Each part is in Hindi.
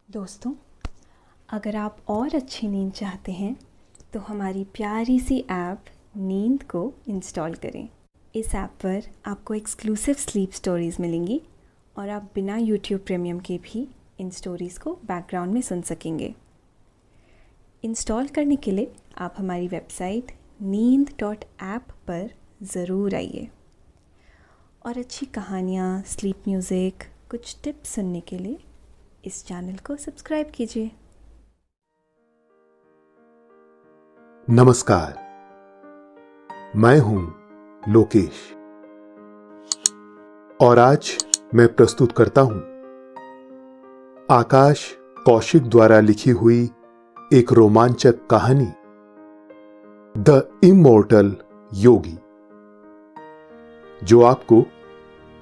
दोस्तों, अगर आप और अच्छी नींद चाहते हैं तो हमारी प्यारी सी ऐप नींद को इंस्टॉल करें। इस ऐप पर आपको एक्सक्लूसिव स्लीप स्टोरीज़ मिलेंगी और आप बिना यूट्यूब प्रीमियम के भी इन स्टोरीज़ को बैकग्राउंड में सुन सकेंगे। इंस्टॉल करने के लिए आप हमारी वेबसाइट neend.app पर ज़रूर आइए और अच्छी कहानियाँ, स्लीप म्यूज़िक, कुछ टिप्स सुनने के लिए इस चैनल को सब्सक्राइब कीजिए। नमस्कार, मैं हूं लोकेश और आज मैं प्रस्तुत करता हूं आकाश कौशिक द्वारा लिखी हुई एक रोमांचक कहानी, द इमॉर्टल योगी, जो आपको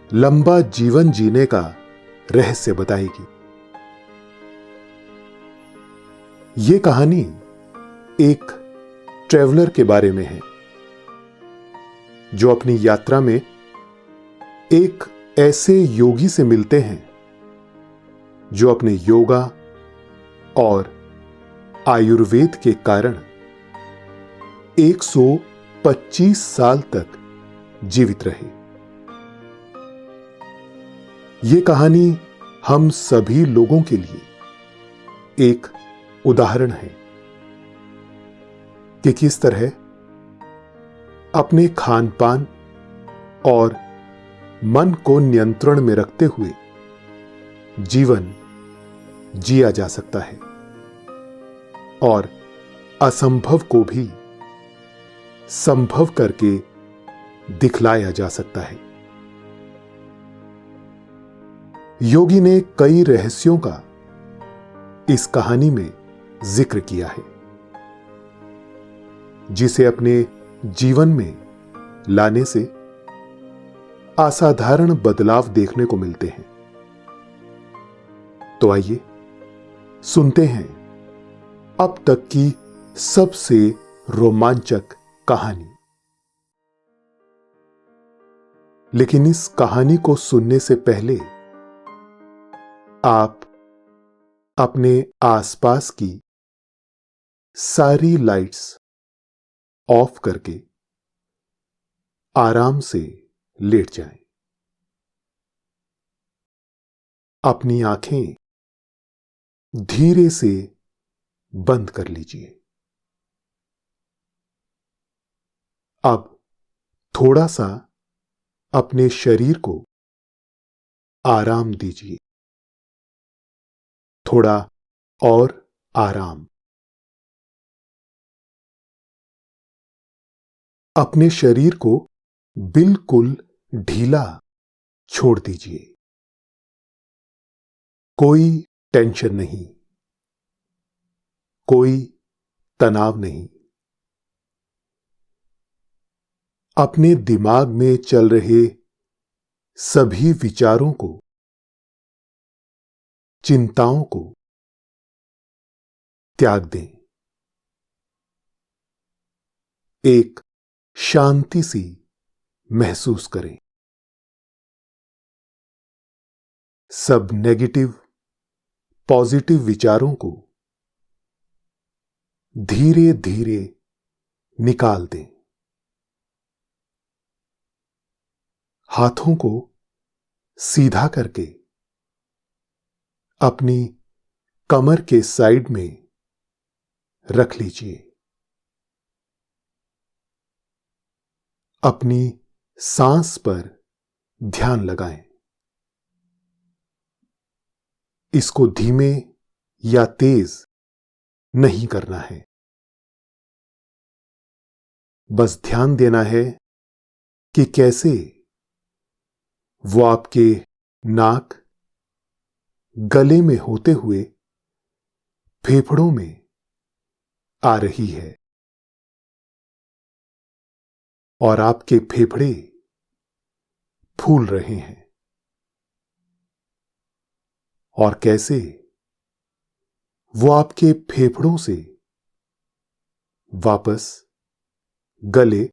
लंबा जीवन जीने का रहस्य बताएगी। यह कहानी एक ट्रैवलर के बारे में है जो अपनी यात्रा में एक ऐसे योगी से मिलते हैं जो अपने योगा और आयुर्वेद के कारण 125 साल तक जीवित रहे। यह कहानी हम सभी लोगों के लिए एक उदाहरण है कि किस तरह अपने खान पान और मन को नियंत्रण में रखते हुए जीवन जिया जा सकता है और असंभव को भी संभव करके दिखलाया जा सकता है। योगी ने कई रहस्यों का इस कहानी में जिक्र किया है जिसे अपने जीवन में लाने से असाधारण बदलाव देखने को मिलते हैं। तो आइए सुनते हैं अब तक की सबसे रोमांचक कहानी। लेकिन इस कहानी को सुनने से पहले आप अपने आसपास की सारी लाइट्स ऑफ करके आराम से लेट जाएं। अपनी आंखें धीरे से बंद कर लीजिए। अब थोड़ा सा अपने शरीर को आराम दीजिए, थोड़ा और आराम। अपने शरीर को बिल्कुल ढीला छोड़ दीजिए। कोई टेंशन नहीं, कोई तनाव नहीं। अपने दिमाग में चल रहे सभी विचारों को, चिंताओं को त्याग दें। एक शांति सी महसूस करें। सब नेगेटिव पॉजिटिव विचारों को धीरे धीरे निकाल दें। हाथों को सीधा करके अपनी कमर के साइड में रख लीजिए। अपनी सांस पर ध्यान लगाएं। इसको धीमे या तेज नहीं करना है। बस ध्यान देना है कि कैसे वो आपके नाक, गले में होते हुए फेफड़ों में आ रही है और आपके फेफड़े फूल रहे हैं और कैसे वो आपके फेफड़ों से वापस गले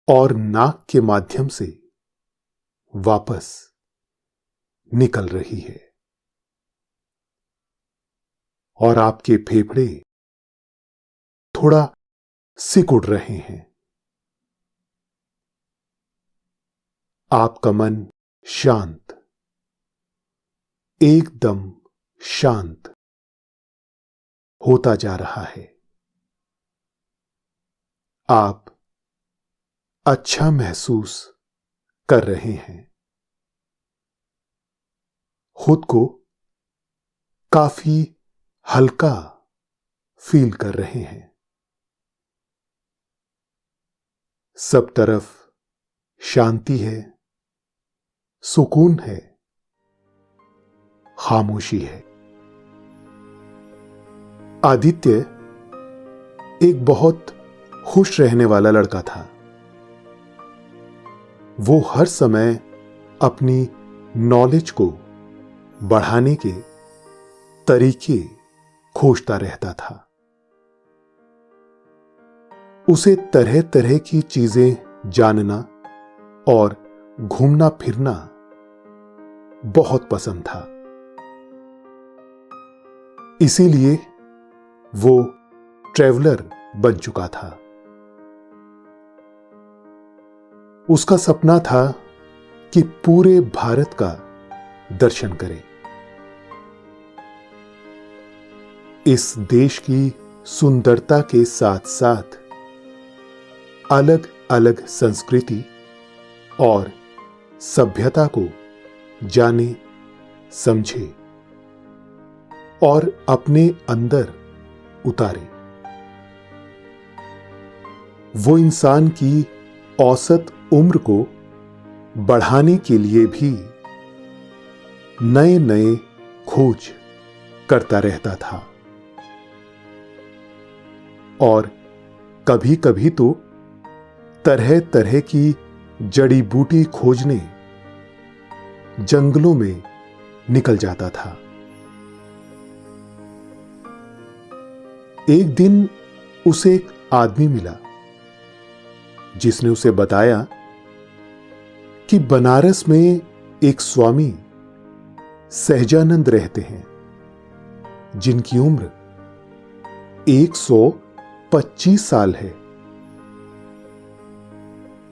और नाक के माध्यम से वापस निकल रही है। और आपके फेफड़े थोड़ा सिकुड़ रहे हैं। आपका मन शांत, एकदम शांत होता जा रहा है। आप अच्छा महसूस कर रहे हैं, खुद को काफी हल्का फील कर रहे हैं। सब तरफ शांति है, सुकून है, खामोशी है। आदित्य एक बहुत खुश रहने वाला लड़का था। वो हर समय अपनी नॉलेज को बढ़ाने के तरीके खोजता रहता था। उसे तरह तरह की चीजें जानना और घूमना फिरना बहुत पसंद था। इसीलिए वो ट्रैवलर बन चुका था। उसका सपना था कि पूरे भारत का दर्शन करे। इस देश की सुंदरता के साथ साथ अलग अलग संस्कृति और सभ्यता को जाने, समझे और अपने अंदर उतारे। वो इंसान की औसत उम्र को बढ़ाने के लिए भी नए नए खोज करता रहता था और कभी कभी तो तरह तरह की जड़ी बूटी खोजने जंगलों में निकल जाता था। एक दिन उसे एक आदमी मिला जिसने उसे बताया कि बनारस में एक स्वामी सहजानंद रहते हैं, जिनकी उम्र 125 साल है।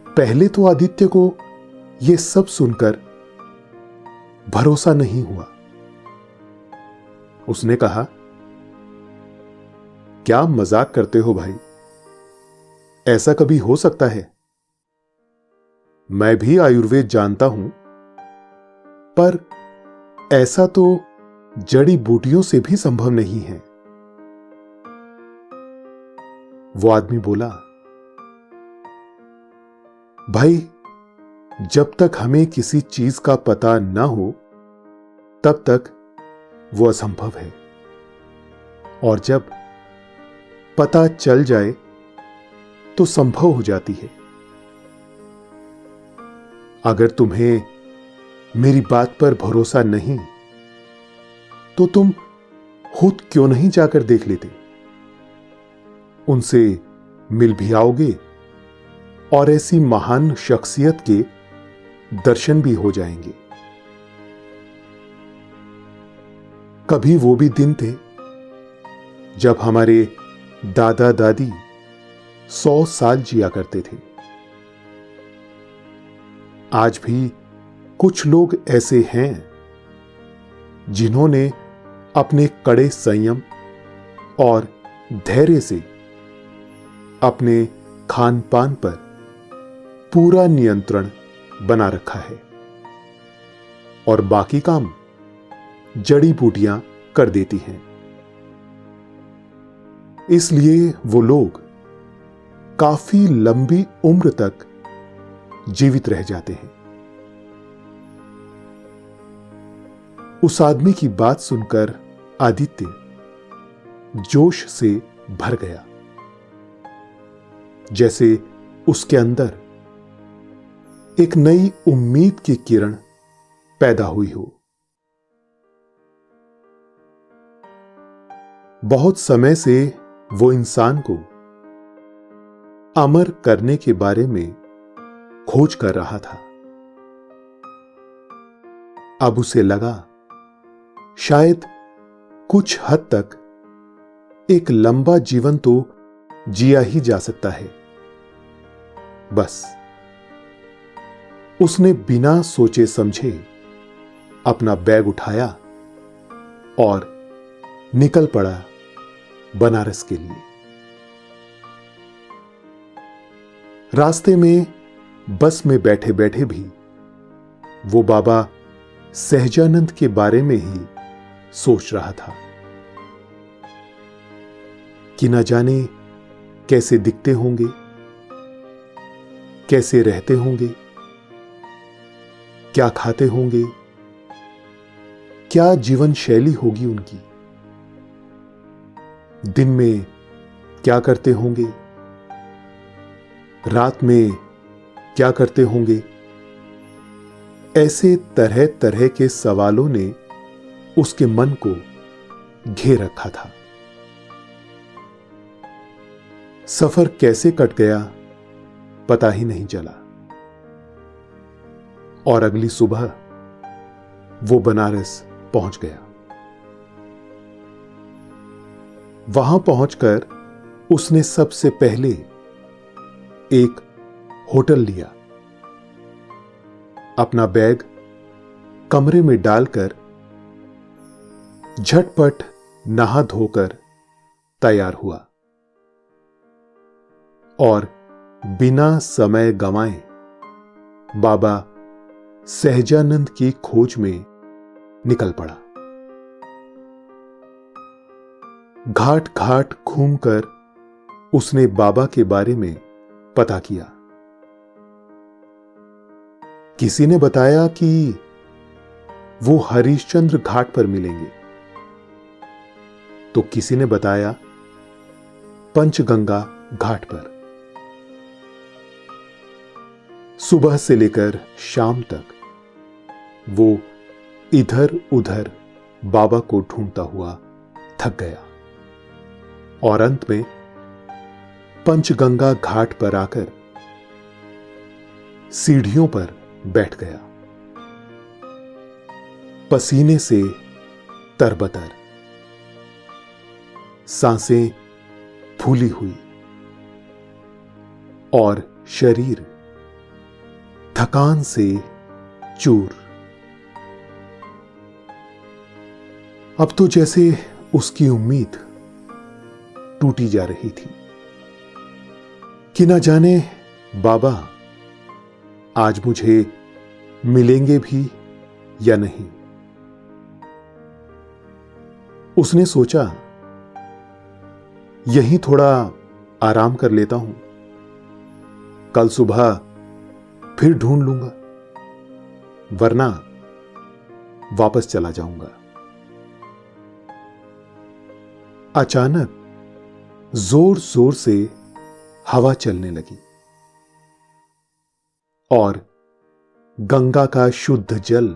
पहले तो आदित्य को यह सब सुनकर भरोसा नहीं हुआ। उसने कहा, क्या मजाक करते हो भाई? ऐसा कभी हो सकता है? मैं भी आयुर्वेद जानता हूं, पर ऐसा तो जड़ी बूटियों से भी संभव नहीं है। वो आदमी बोला, भाई, जब तक हमें किसी चीज का पता ना हो तब तक वो असंभव है, और जब पता चल जाए तो संभव हो जाती है। अगर तुम्हें मेरी बात पर भरोसा नहीं तो तुम खुद क्यों नहीं जाकर देख लेते? उनसे मिल भी आओगे और ऐसी महान शख्सियत के दर्शन भी हो जाएंगे। कभी वो भी दिन थे जब हमारे दादा दादी 100 साल जिया करते थे। आज भी कुछ लोग ऐसे हैं जिन्होंने अपने कड़े संयम और धैर्य से अपने खान पान पर पूरा नियंत्रण बना रखा है और बाकी काम जड़ी बूटियां कर देती हैं। इसलिए वो लोग काफी लंबी उम्र तक जीवित रह जाते हैं। उस आदमी की बात सुनकर आदित्य जोश से भर गया, जैसे उसके अंदर एक नई उम्मीद की किरण पैदा हुई हो। बहुत समय से वो इंसान को अमर करने के बारे में खोज कर रहा था। अब उसे लगा शायद कुछ हद तक एक लंबा जीवन तो जिया ही जा सकता है। बस उसने बिना सोचे समझे अपना बैग उठाया और निकल पड़ा बनारस के लिए। रास्ते में बस में बैठे बैठे भी वो बाबा सहजानंद के बारे में ही सोच रहा था कि न जाने कैसे दिखते होंगे, कैसे रहते होंगे, क्या खाते होंगे, क्या जीवन शैली होगी उनकी, दिन में क्या करते होंगे, रात में क्या करते होंगे। ऐसे तरह तरह के सवालों ने उसके मन को घेर रखा था। सफर कैसे कट गया पता ही नहीं चला और अगली सुबह वो बनारस पहुंच गया। वहां पहुंचकर उसने सबसे पहले एक होटल लिया, अपना बैग कमरे में डालकर झटपट नहा धोकर तैयार हुआ और बिना समय गंवाए बाबा सहजानंद की खोज में निकल पड़ा। घाट घाट घूमकर उसने बाबा के बारे में पता किया। किसी ने बताया कि वो हरिश्चंद्र घाट पर मिलेंगे, तो किसी ने बताया पंचगंगा घाट पर। सुबह से लेकर शाम तक वो इधर उधर बाबा को ढूंढता हुआ थक गया और अंत में पंचगंगा घाट पर आकर सीढ़ियों पर बैठ गया, पसीने से तरबतर, सांसें फूली हुई और शरीर थकान से चूर। अब तो जैसे उसकी उम्मीद टूटी जा रही थी कि ना जाने बाबा आज मुझे मिलेंगे भी या नहीं। उसने सोचा यहीं थोड़ा आराम कर लेता हूं, कल सुबह फिर ढूंढ लूंगा, वरना वापस चला जाऊंगा। अचानक जोर जोर से हवा चलने लगी और गंगा का शुद्ध जल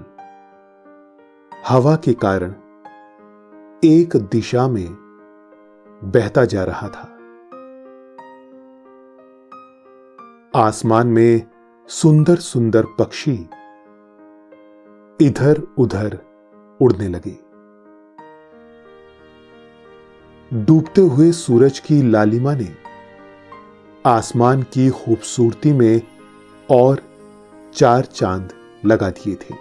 हवा के कारण एक दिशा में बहता जा रहा था। आसमान में सुंदर सुंदर पक्षी इधर उधर उड़ने लगे। डूबते हुए सूरज की लालिमा ने आसमान की खूबसूरती में और चार चांद लगा दिए थे।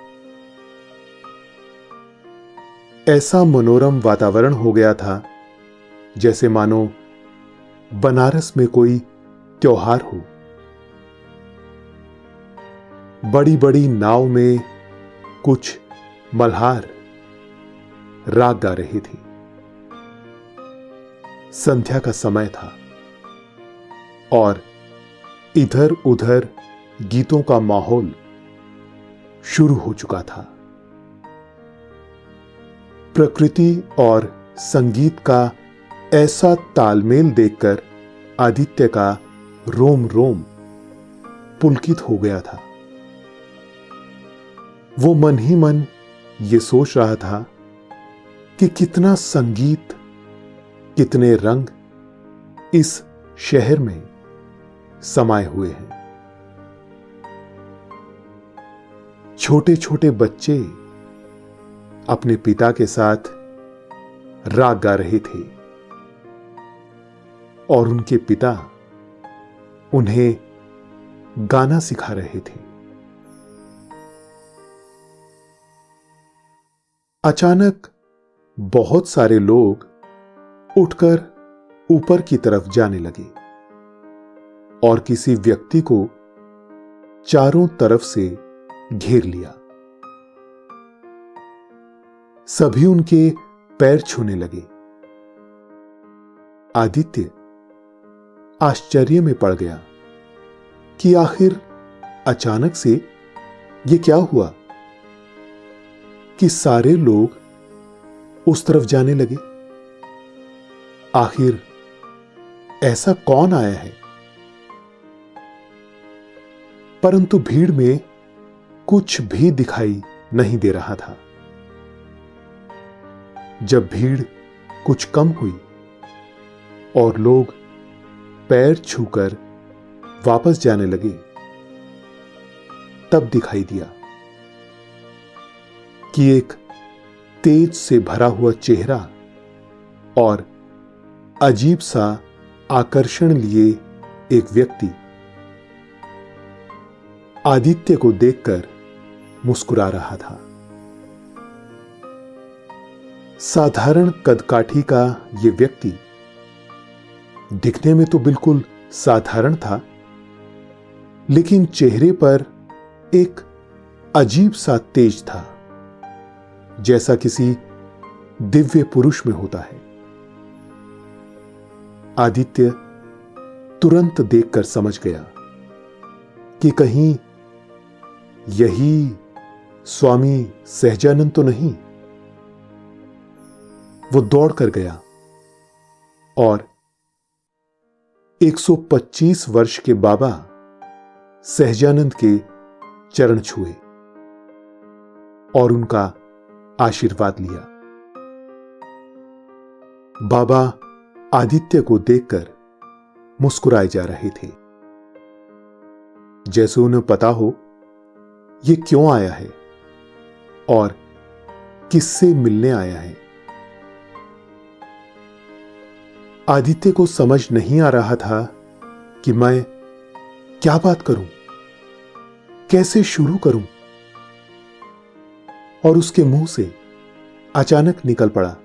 ऐसा मनोरम वातावरण हो गया था जैसे मानो बनारस में कोई त्योहार हो। बड़ी बड़ी नाव में कुछ मल्हार राग गा रहे थे। संध्या का समय था और इधर उधर गीतों का माहौल शुरू हो चुका था। प्रकृति और संगीत का ऐसा तालमेल देखकर आदित्य का रोम रोम पुलकित हो गया था। वो मन ही मन ये सोच रहा था कि कितना संगीत, कितने रंग इस शहर में समाये हुए हैं। छोटे छोटे बच्चे अपने पिता के साथ राग गा रहे थे। और उनके पिता उन्हें गाना सिखा रहे थे। अचानक बहुत सारे लोग उठकर ऊपर की तरफ जाने लगे और किसी व्यक्ति को चारों तरफ से घेर लिया। सभी उनके पैर छूने लगे। आदित्य आश्चर्य में पड़ गया कि आखिर अचानक से ये क्या हुआ कि सारे लोग उस तरफ जाने लगे। आखिर ऐसा कौन आया है? परंतु भीड़ में कुछ भी दिखाई नहीं दे रहा था। जब भीड़ कुछ कम हुई और लोग पैर छूकर वापस जाने लगे, तब दिखाई दिया कि एक तेज से भरा हुआ चेहरा और अजीब सा आकर्षण लिए एक व्यक्ति आदित्य को देखकर मुस्कुरा रहा था। साधारण कदकाठी का यह व्यक्ति दिखने में तो बिल्कुल साधारण था, लेकिन चेहरे पर एक अजीब सा तेज था, जैसा किसी दिव्य पुरुष में होता है। आदित्य तुरंत देखकर समझ गया कि कहीं यही स्वामी सहजानंद तो नहीं। वो दौड़ कर गया और 125 वर्ष के बाबा सहजानंद के चरण छुए और उनका आशीर्वाद लिया। बाबा आदित्य को देखकर मुस्कुराए जा रहे थे, जैसे उन्हें पता हो ये क्यों आया है और किससे मिलने आया है। आदित्य को समझ नहीं आ रहा था कि मैं क्या बात करूं, कैसे शुरू करूं, और उसके मुंह से अचानक निकल पड़ा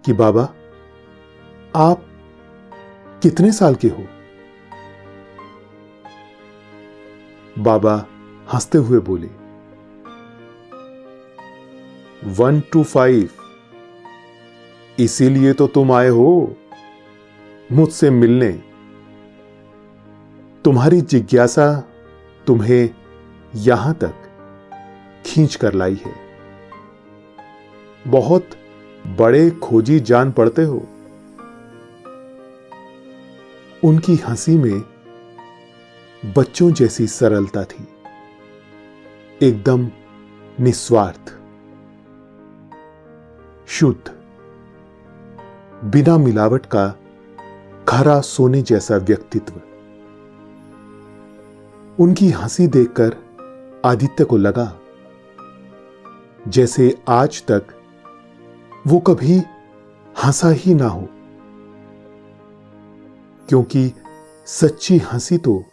कि बाबा आप कितने साल के हो? बाबा हंसते हुए बोले, 1 to 5। इसीलिए तो तुम आए हो मुझसे मिलने। तुम्हारी जिज्ञासा तुम्हें यहां तक खींच कर लाई है। बहुत बड़े खोजी जान पड़ते हो। उनकी हंसी में बच्चों जैसी सरलता थी, एकदम निस्वार्थ, शुद्ध, बिना मिलावट का खरा सोने जैसा व्यक्तित्व। उनकी हंसी देखकर आदित्य को लगा जैसे आज तक वो कभी हंसा ही ना हो, क्योंकि सच्ची हंसी तो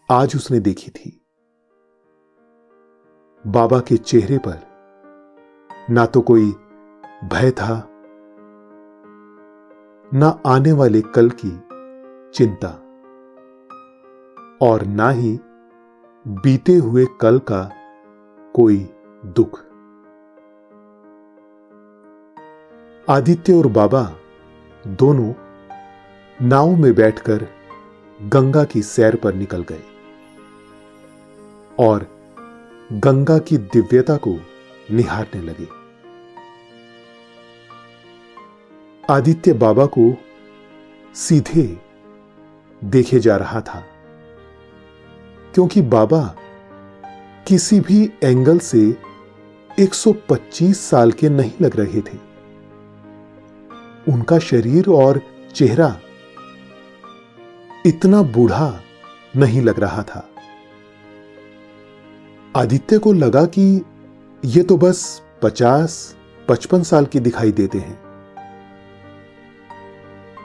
आज उसने देखी थी। बाबा के चेहरे पर ना तो कोई भय था, ना आने वाले कल की चिंता, और ना ही बीते हुए कल का कोई दुख। आदित्य और बाबा दोनों नाव में बैठकर गंगा की सैर पर निकल गए और गंगा की दिव्यता को निहारने लगे। आदित्य बाबा को सीधे देखे जा रहा था, क्योंकि बाबा किसी भी एंगल से 125 साल के नहीं लग रहे थे। उनका शरीर और चेहरा इतना बूढ़ा नहीं लग रहा था। आदित्य को लगा कि ये तो बस 50-55 साल के दिखाई देते हैं।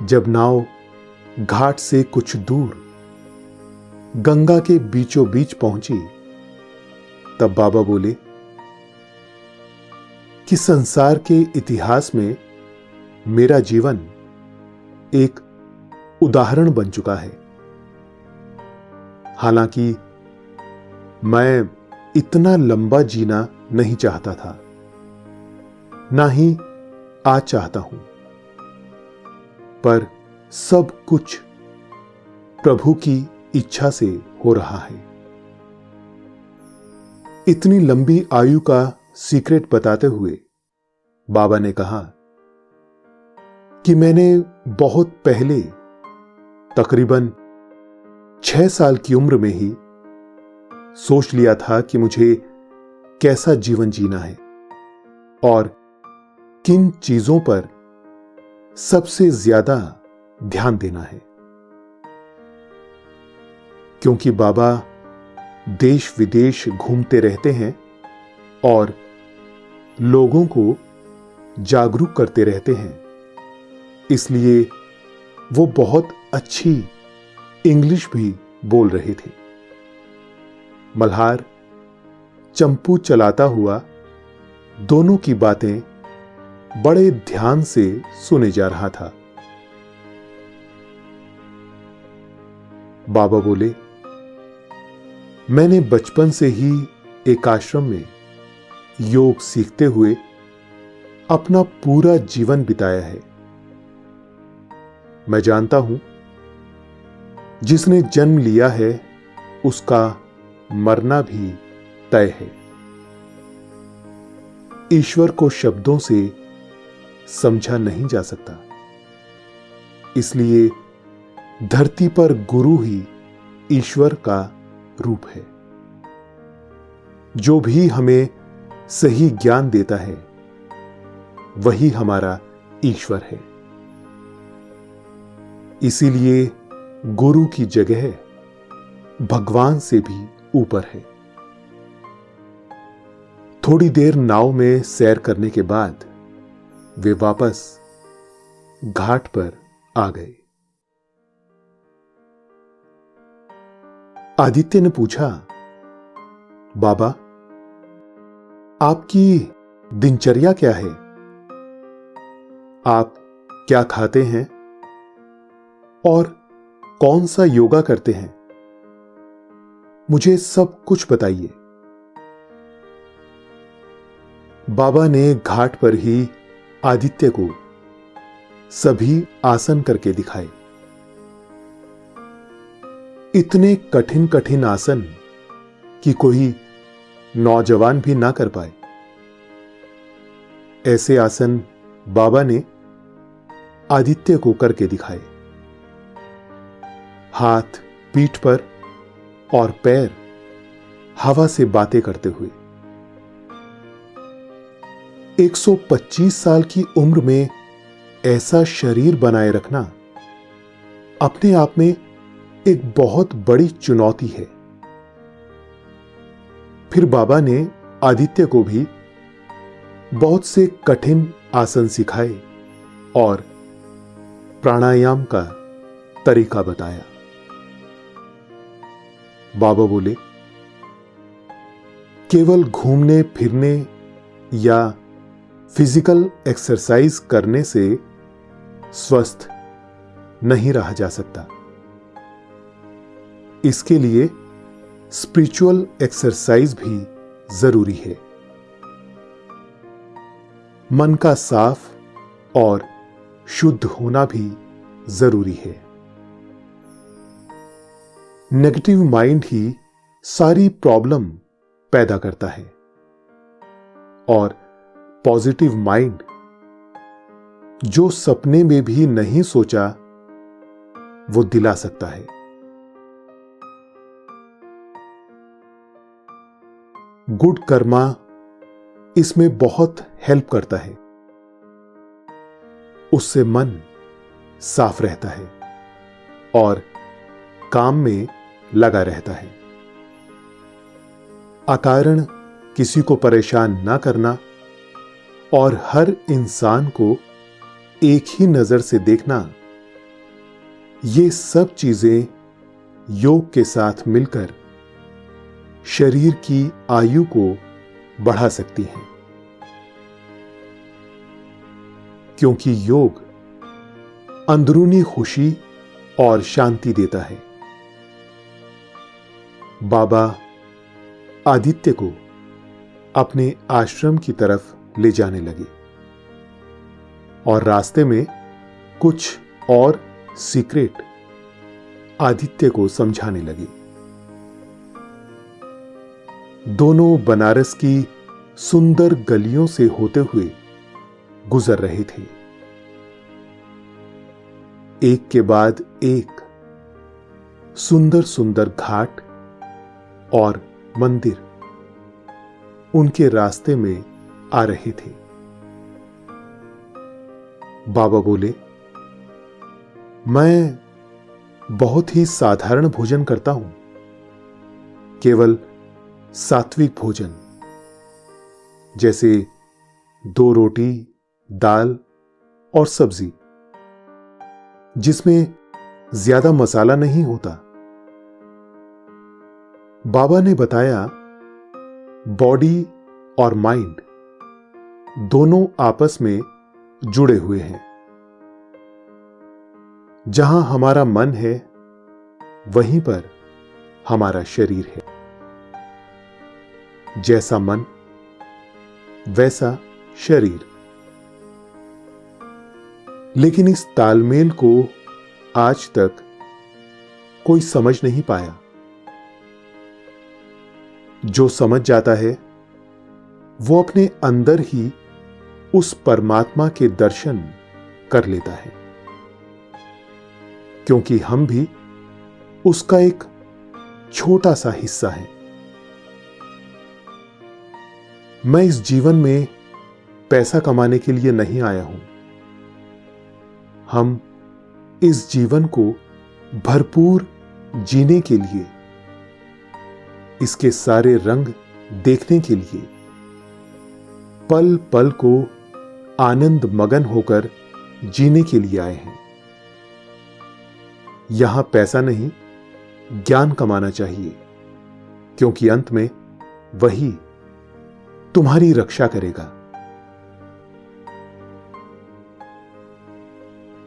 जब नाव घाट से कुछ दूर गंगा के बीचों बीच पहुंची, तब बाबा बोले कि संसार के इतिहास में मेरा जीवन एक उदाहरण बन चुका है। हालांकि मैं इतना लंबा जीना नहीं चाहता था, ना ही आज चाहता हूं, पर सब कुछ प्रभु की इच्छा से हो रहा है। इतनी लंबी आयु का सीक्रेट बताते हुए बाबा ने कहा कि मैंने बहुत पहले, तकरीबन 6 साल की उम्र में ही सोच लिया था कि मुझे कैसा जीवन जीना है और किन चीजों पर सबसे ज्यादा ध्यान देना है। क्योंकि बाबा देश विदेश घूमते रहते हैं और लोगों को जागरूक करते रहते हैं, इसलिए वो बहुत अच्छी इंग्लिश भी बोल रहे थे। मल्हार चंपू चलाता हुआ दोनों की बातें बड़े ध्यान से सुने जा रहा था। बाबा बोले, मैंने बचपन से ही एक आश्रम में योग सीखते हुए अपना पूरा जीवन बिताया है। मैं जानता हूं, जिसने जन्म लिया है उसका मरना भी तय है। ईश्वर को शब्दों से समझा नहीं जा सकता, इसलिए धरती पर गुरु ही ईश्वर का रूप है। जो भी हमें सही ज्ञान देता है वही हमारा ईश्वर है। इसीलिए गुरु की जगह भगवान से भी ऊपर है। थोड़ी देर नाव में सैर करने के बाद वे वापस घाट पर आ गए। आदित्य ने पूछा, बाबा, आपकी दिनचर्या क्या है? आप क्या खाते हैं और कौन सा योगा करते हैं? मुझे सब कुछ बताइए। बाबा ने घाट पर ही आदित्य को सभी आसन करके दिखाए। इतने कठिन कठिन आसन कि कोई नौजवान भी ना कर पाए, ऐसे आसन बाबा ने आदित्य को करके दिखाए। हाथ पीठ पर और पैर हवा से बातें करते हुए। 125 साल की उम्र में ऐसा शरीर बनाए रखना अपने आप में एक बहुत बड़ी चुनौती है। फिर बाबा ने आदित्य को भी बहुत से कठिन आसन सिखाए और प्राणायाम का तरीका बताया। बाबा बोले, केवल घूमने फिरने या फिजिकल एक्सरसाइज करने से स्वस्थ नहीं रहा जा सकता। इसके लिए स्पिरिचुअल एक्सरसाइज भी जरूरी है। मन का साफ और शुद्ध होना भी जरूरी है। नेगेटिव माइंड ही सारी प्रॉब्लम पैदा करता है और पॉजिटिव माइंड जो सपने में भी नहीं सोचा वो दिला सकता है। गुड कर्मा इसमें बहुत हेल्प करता है। उससे मन साफ रहता है और काम में लगा रहता है। अकारण किसी को परेशान ना करना और हर इंसान को एक ही नजर से देखना ये सब चीजें योग के साथ मिलकर शरीर की आयु को बढ़ा सकती हैं, क्योंकि योग अंदरूनी खुशी और शांति देता है। बाबा आदित्य को अपने आश्रम की तरफ ले जाने लगे और रास्ते में कुछ और सीक्रेट आदित्य को समझाने लगे। दोनों बनारस की सुंदर गलियों से होते हुए गुजर रहे थे। एक के बाद एक सुंदर सुंदर घाट और मंदिर उनके रास्ते में आ रहे थे। बाबा बोले, मैं बहुत ही साधारण भोजन करता हूं, केवल सात्विक भोजन, जैसे 2 रोटी, दाल और सब्जी, जिसमें ज्यादा मसाला नहीं होता। बाबा ने बताया, बॉडी और माइंड दोनों आपस में जुड़े हुए हैं। जहां हमारा मन है, वहीं पर हमारा शरीर है। जैसा मन वैसा शरीर। लेकिन इस तालमेल को आज तक कोई समझ नहीं पाया। जो समझ जाता है, वो अपने अंदर ही उस परमात्मा के दर्शन कर लेता है, क्योंकि हम भी उसका एक छोटा सा हिस्सा हैं। मैं इस जीवन में पैसा कमाने के लिए नहीं आया हूं। हम इस जीवन को भरपूर जीने के लिए, इसके सारे रंग देखने के लिए, पल पल को आनंद मगन होकर जीने के लिए आए हैं। यहां पैसा नहीं, ज्ञान कमाना चाहिए, क्योंकि अंत में वही तुम्हारी रक्षा करेगा।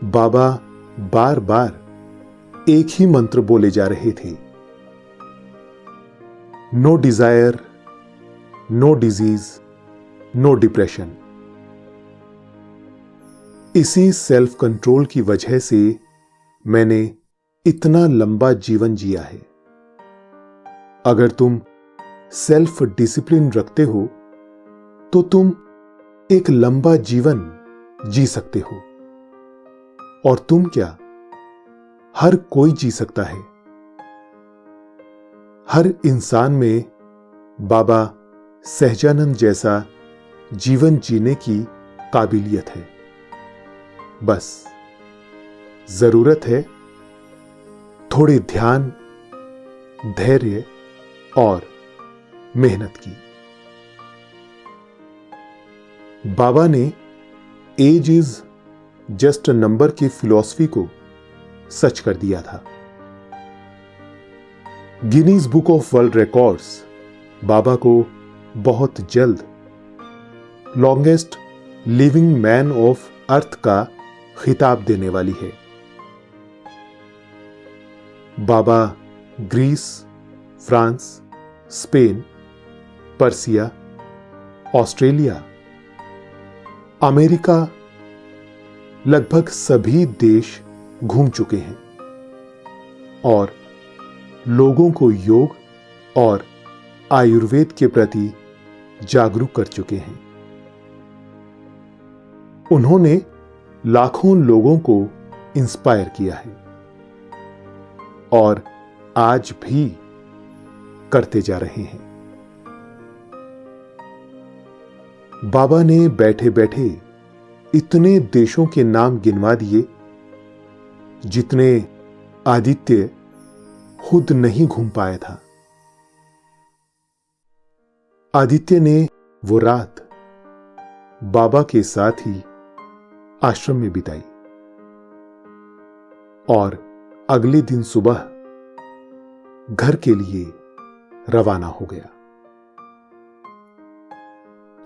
बाबा बार बार एक ही मंत्र बोले जा रहे थे, no desire, no disease, no depression. इसी सेल्फ कंट्रोल की वजह से मैंने इतना लंबा जीवन जिया है। अगर तुम सेल्फ डिसिप्लिन रखते हो, तो तुम एक लंबा जीवन जी सकते हो। और तुम क्या, हर कोई जी सकता है। हर इंसान में बाबा सहजानंद जैसा जीवन जीने की काबिलियत है। बस जरूरत है थोड़े ध्यान, धैर्य और मेहनत की। बाबा ने age is just a number की फिलॉसफी को सच कर दिया था। Guinness book of world records बाबा को बहुत जल्द longest living man of earth का खिताब देने वाली है। बाबा Greece, France, Spain, Persia, Australia, America, लगभग सभी देश घूम चुके हैं और लोगों को योग और आयुर्वेद के प्रति जागरूक कर चुके हैं। उन्होंने लाखों लोगों को इंस्पायर किया है और आज भी करते जा रहे हैं। बाबा ने बैठे बैठे इतने देशों के नाम गिनवा दिए जितने आदित्य खुद नहीं घूम पाया था। आदित्य ने वो रात बाबा के साथ ही आश्रम में बिताई और अगले दिन सुबह घर के लिए रवाना हो गया।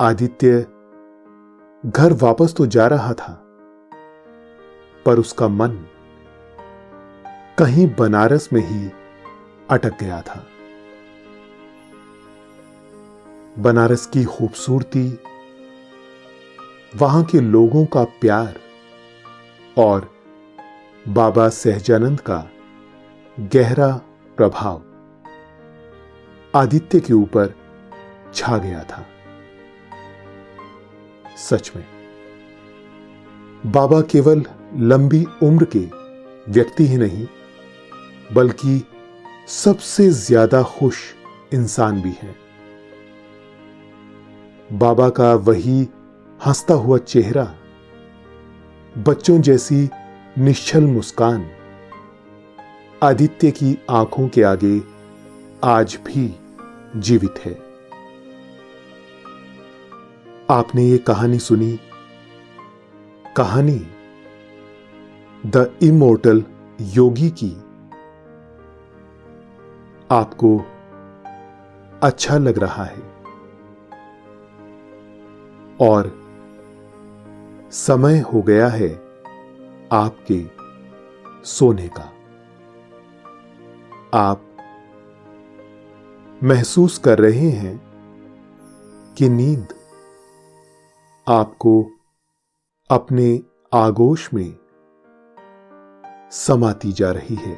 आदित्य घर वापस तो जा रहा था, पर उसका मन कहीं बनारस में ही अटक गया था। बनारस की खूबसूरती, वहां के लोगों का प्यार और बाबा सहजानंद का गहरा प्रभाव आदित्य के ऊपर छा गया था। सच में बाबा केवल लंबी उम्र के व्यक्ति ही नहीं, बल्कि सबसे ज्यादा खुश इंसान भी हैं। बाबा का वही हंसता हुआ चेहरा, बच्चों जैसी निश्चल मुस्कान आदित्य की आंखों के आगे आज भी जीवित है। आपने ये कहानी सुनी, कहानी द इमोर्टल योगी की। आपको अच्छा लग रहा है और समय हो गया है आपके सोने का। आप महसूस कर रहे हैं कि नींद आपको अपने आगोश में समाती जा रही है,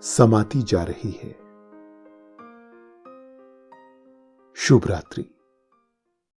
समाती जा रही है। शुभ रात्रि।